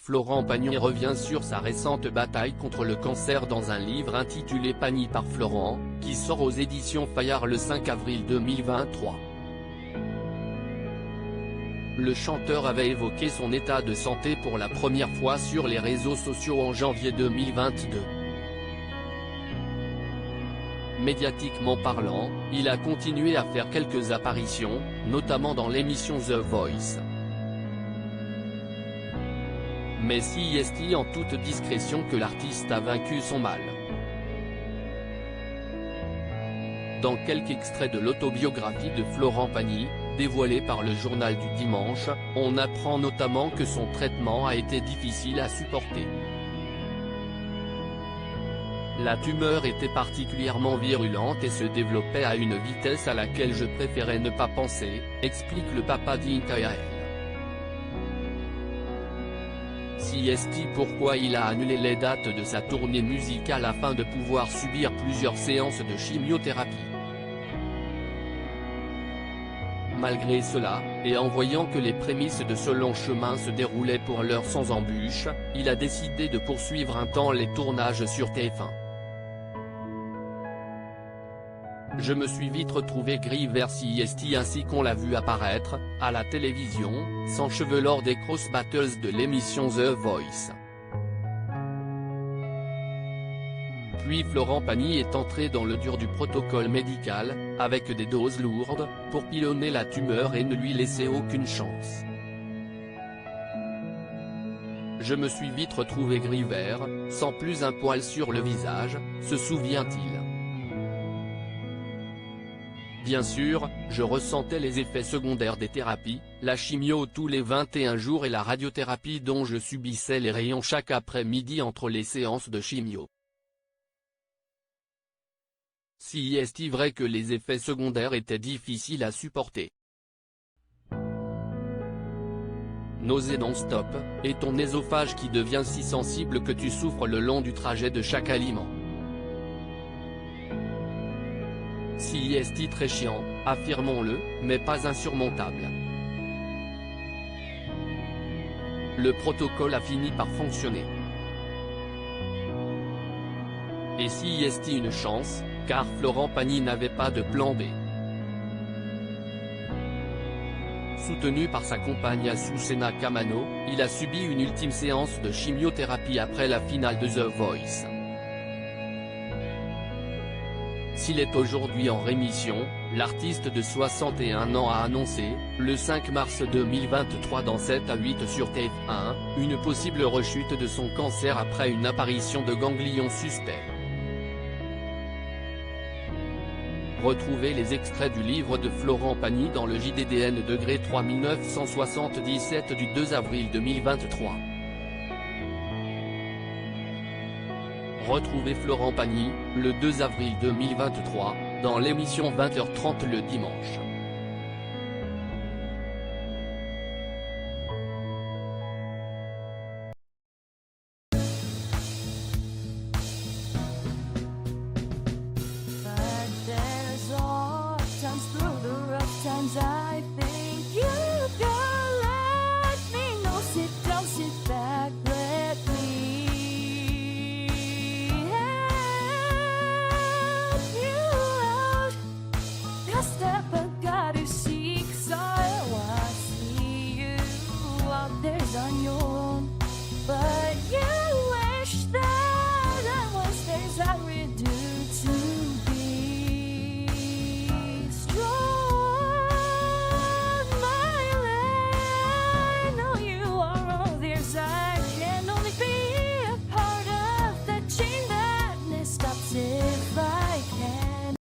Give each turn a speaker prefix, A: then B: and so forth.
A: Florent Pagny revient sur sa récente bataille contre le cancer dans un livre intitulé Pagny par Florent, qui sort aux éditions Fayard le 5 avril 2023. Le chanteur avait évoqué son état de santé pour la première fois sur les réseaux sociaux en janvier 2022. Médiatiquement parlant, il a continué à faire quelques apparitions, notamment dans l'émission The Voice. Mais c'est en toute discrétion que l'artiste a vaincu son mal. Dans quelques extraits de l'autobiographie de Florent Pagny, dévoilée par le journal du dimanche, on apprend notamment que son traitement a été difficile à supporter. La tumeur était particulièrement virulente et se développait à une vitesse à laquelle je préférais ne pas penser, explique le papa d'Inkael. Pourquoi il a annulé les dates de sa tournée musicale afin de pouvoir subir plusieurs séances de chimiothérapie. Malgré cela, et en voyant que les prémices de ce long chemin se déroulaient pour l'heure sans embûche, il a décidé de poursuivre un temps les tournages sur TF1. Je me suis vite retrouvé gris vers ainsi qu'on l'a vu apparaître, à la télévision, sans cheveux lors des cross battles de l'émission The Voice. Puis Florent Pagny est entré dans le dur du protocole médical, avec des doses lourdes, pour pilonner la tumeur et ne lui laisser aucune chance. Je me suis vite retrouvé gris-vert, sans plus un poil sur le visage, se souvient-il. Bien sûr, je ressentais les effets secondaires des thérapies, la chimio tous les 21 jours et la radiothérapie dont je subissais les rayons chaque après-midi entre les séances de chimio. C'est vrai que les effets secondaires étaient difficiles à supporter. Nausées non-stop, et ton œsophage qui devient si sensible que tu souffres le long du trajet de chaque aliment. C'est très chiant, affirmons-le, mais pas insurmontable. Le protocole a fini par fonctionner. Et c'est une chance, car Florent Pagny n'avait pas de plan B. Soutenu par sa compagne Azucena Kamano, il a subi une ultime séance de chimiothérapie après la finale de The Voice. S'il est aujourd'hui en rémission, l'artiste de 61 ans a annoncé, le 5 mars 2023 dans 7 à 8 sur TF1, une possible rechute de son cancer après une apparition de ganglions suspects. Retrouvez les extraits du livre de Florent Pagny dans le JDDN degré 3977 du 2 avril 2023. Retrouvez Florent Pagny, le 2 avril 2023, dans l'émission 20h30 le dimanche.